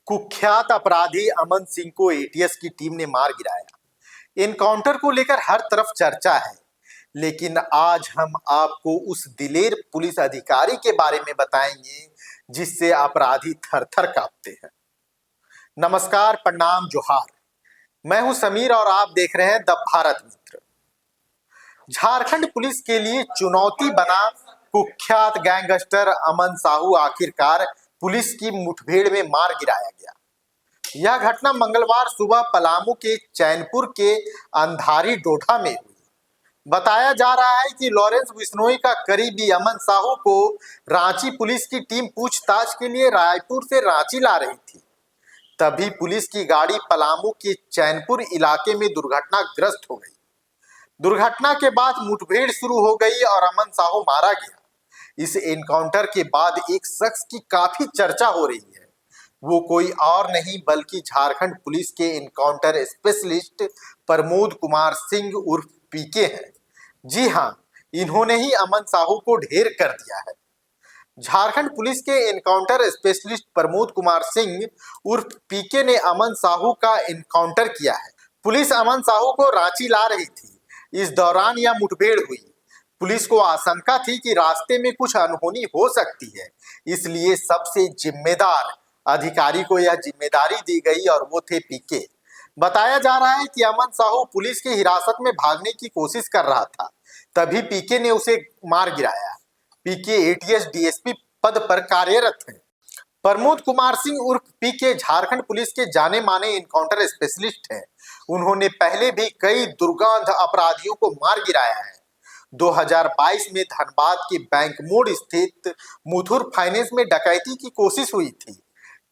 कुख्यात अपराधी अमन सिंह को एटीएस की टीम ने मार गिराया। एनकाउंटर को लेकर हर तरफ चर्चा है, लेकिन आज हम आपको उस दिलेर पुलिस अधिकारी के बारे में बताएंगे जिससे अपराधी थर थर कांपते हैं। नमस्कार, प्रणाम, जोहार। मैं हूं समीर और आप देख रहे हैं the Bharat Mitra. Jharkhand police के लिए चुनौती बना कुख्यात गैंगस्टर अमन साहू आखिरकार पुलिस की मुठभेड़ में मार गिराया गया। यह घटना मंगलवार सुबह पलामू के चैनपुर के अंधारी डोठा में हुई। बताया जा रहा है कि लॉरेंस बिश्नोई का करीबी अमन साहू को रांची पुलिस की टीम पूछताछ के लिए रायपुर से रांची ला रही थी। तभी पुलिस की गाड़ी पलामू के चैनपुर इलाके में दुर्घटनाग्रस्त हो गई। दुर्घटना के बाद मुठभेड़ शुरू हो गई और अमन साहू मारा गया। इस एनकाउंटर के बाद एक शख्स की काफी चर्चा हो रही है। वो कोई और नहीं बल्कि झारखंड पुलिस के एनकाउंटर स्पेशलिस्ट प्रमोद कुमार सिंह उर्फ पीके हैं। जी हां, इन्होंने ही अमन साहू को ढेर कर दिया है। झारखंड पुलिस के एनकाउंटर स्पेशलिस्ट प्रमोद कुमार सिंह उर्फ पीके ने अमन साहू का एनकाउंटर किया है। पुलिस अमन साहू को रांची ला रही थी। इस दौरान यह मुठभेड़ हुई। पुलिस को आशंका थी कि रास्ते में कुछ अनहोनी हो सकती है, इसलिए सबसे जिम्मेदार अधिकारी को यह जिम्मेदारी दी गई और वो थे पीके। बताया जा रहा है कि अमन साहू पुलिस की हिरासत में भागने की कोशिश कर रहा था, तभी पीके ने उसे मार गिराया। पीके एटीएस डीएसपी पद पर कार्यरत हैं। प्रमोद कुमार सिंह उर्फ पीके झारखंड पुलिस के जाने माने एनकाउंटर स्पेशलिस्ट हैं। उन्होंने पहले भी कई दुर्गंध अपराधियों को मार गिराया है। 2022 में धनबाद के बैंक मोड़ स्थित मुथुर फाइनेंस में डकैती की कोशिश हुई थी।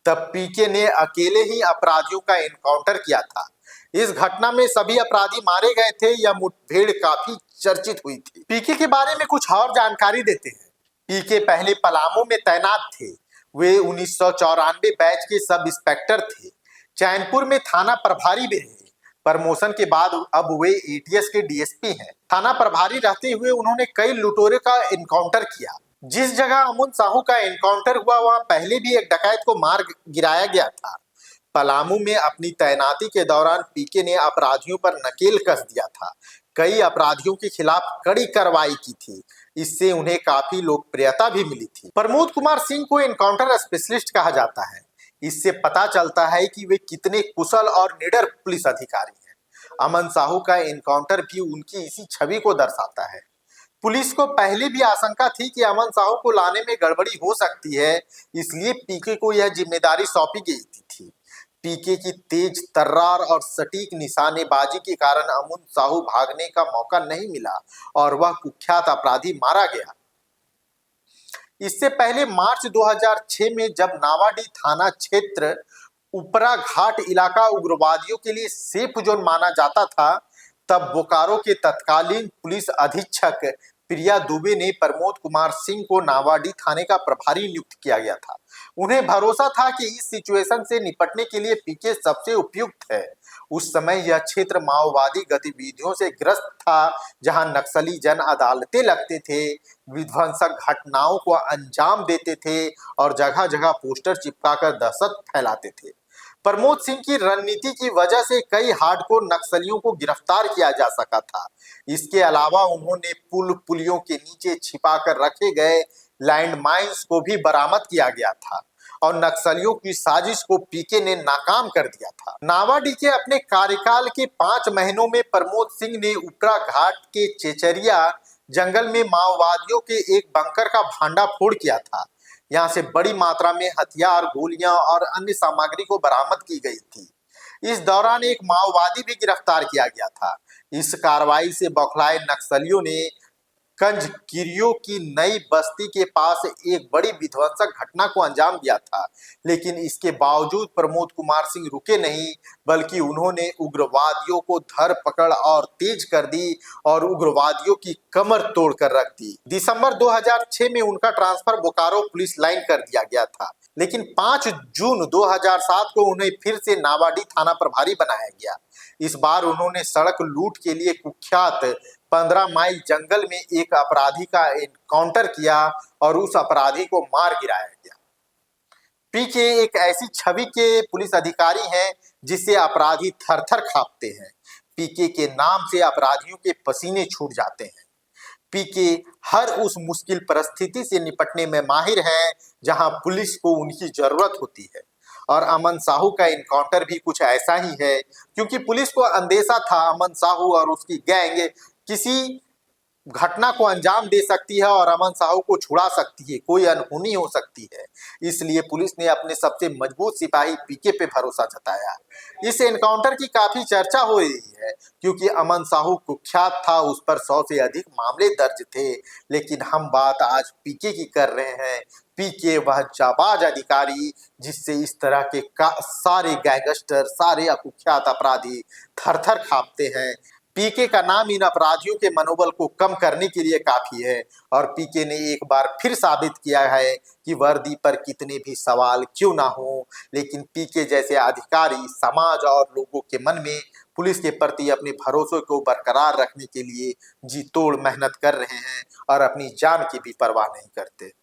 तब पीके ने अकेले ही अपराधियों का एनकाउंटर किया था। इस घटना में सभी अपराधी मारे गए थे। यह मुठभेड़ काफी चर्चित हुई थी। पीके के बारे में कुछ और जानकारी देते हैं। पीके पहले पलामू में तैनात थे। वे 1994 बैच के सब इंस्पेक्टर थे। चैनपुर में थाना प्रभारी भी रहे। प्रमोशन के बाद अब वे एटीएस के डीएसपी हैं। थाना प्रभारी रहते हुए उन्होंने कई लुटेरों का एनकाउंटर किया। जिस जगह अमन साहू का एनकाउंटर हुआ वहां पहले भी एक डकैत को मार गिराया गया था। पलामू में अपनी तैनाती के दौरान पीके ने अपराधियों पर नकेल कस दिया था। कई अपराधियों के खिलाफ कड़ी कार्रवाई की थी। इससे उन्हें काफी लोकप्रियता भी मिली थी। प्रमोद कुमार सिंह को एनकाउंटर स्पेशलिस्ट कहा जाता है। इससे पता चलता है कि वे कितने कुशल और निडर पुलिस अधिकारी हैं। अमन साहू का एनकाउंटर भी उनकी इसी छवि को दर्शाता है। पुलिस को पहले भी आशंका थी कि अमन साहू को लाने में गड़बड़ी हो सकती है, इसलिए पीके को यह जिम्मेदारी सौंपी गई थी। पीके की तेज तर्रार और सटीक निशानेबाजी के कारण अमन साहू भागने का मौका नहीं मिला और वह कुख्यात अपराधी मारा गया। इससे पहले मार्च 2006 में जब नावाडीह थाना क्षेत्र उपरा घाट इलाका उग्रवादियों के लिए सेफ जोन माना जाता था, तब बोकारो के तत्कालीन पुलिस अधीक्षक प्रिया दुबे ने प्रमोद कुमार सिंह को नावाडीह थाने का प्रभारी नियुक्त किया गया था। उन्हें भरोसा था कि इस सिचुएशन से निपटने के लिए पीके सबसे उपयुक्त है। उस समय यह क्षेत्र माओवादी गतिविधियों से ग्रस्त था, जहां नक्सली जन अदालतें लगते थे, विध्वंसक घटनाओं को अंजाम देते थे और जगह जगह पोस्टर चिपकाकर दहशत फैलाते थे। प्रमोद सिंह की रणनीति की वजह से कई हार्डकोर नक्सलियों को गिरफ्तार किया जा सका था। इसके अलावा उन्होंने पुलियों के नीचे छिपाकर रखे गए लैंडमाइंस को भी बरामद किया गया था और नक्सलियों की साजिश को पीके ने नाकाम कर दिया था। नावाडीह के अपने कार्यकाल के 5 महीनों में प्रमोद सिंह ने उपरा घाट के चेचरिया जंगल में माओवादियों के एक बंकर का भांडाफोड़ किया था। यहाँ से बड़ी मात्रा में हथियार, गोलियां और अन्य सामग्री को बरामद की गई थी। इस दौरान एक माओवादी भी गिरफ्तार किया गया था। इस कार्रवाई से बौखलाए नक्सलियों ने कंजकिरियो की नई बस्ती के पास एक बड़ी विध्वंसक घटना को अंजाम दिया था, लेकिन इसके बावजूद प्रमोद कुमार सिंह रुके नहीं, बल्कि उन्होंने उग्रवादियों को धर पकड़ और तेज कर दी और उग्रवादियों की कमर तोड़कर रख दी। दिसंबर 2006 में उनका ट्रांसफर बोकारो पुलिस लाइन कर दिया गया था, लेकिन 5 जून 2007 को उन्हें फिर से नावाडीह थाना प्रभारी बनाया गया। इस बार उन्होंने सड़क लूट के लिए कुख्यात 15 माइल जंगल में एक अपराधी का एनकाउंटर किया और उस अपराधी को मार गिराया गया। पीके एक ऐसी छवि के पुलिस अधिकारी हैं जिससे अपराधी थर थर कांपते हैं। पीके के नाम से अपराधियों के पसीने छूट जाते हैं। पीके हर उस मुश्किल परिस्थिति से निपटने में माहिर हैं जहां पुलिस को उनकी जरूरत होती है। और अमन साहू का इनकाउंटर भी कुछ ऐसा ही है, क्योंकि पुलिस को अंदेशा था अमन साहू और उसकी गैंग किसी घटना को अंजाम दे सकती है और अमन साहू को छुड़ा सकती है, कोई अनहोनी हो सकती है। इसलिए पुलिस ने अपने सबसे मजबूत सिपाही पीके पे भरोसा जताया। इस एनकाउंटर की काफी चर्चा हो रही है, क्योंकि अमन साहू कुख्यात था, उस पर 100 से अधिक मामले दर्ज थे। लेकिन हम बात आज पीके की कर रहे हैं। पीके वह जाबाज अधिकारी जिससे इस तरह के सारे गैंगस्टर, सारे कुख्यात अपराधी थर थर कांपते हैं। पीके का नाम इन अपराधियों के मनोबल को कम करने के लिए काफी है। और पीके ने एक बार फिर साबित किया है कि वर्दी पर कितने भी सवाल क्यों ना हो, लेकिन पीके जैसे अधिकारी समाज और लोगों के मन में पुलिस के प्रति अपने भरोसे को बरकरार रखने के लिए जी तोड़ मेहनत कर रहे हैं और अपनी जान की भी परवाह नहीं करते।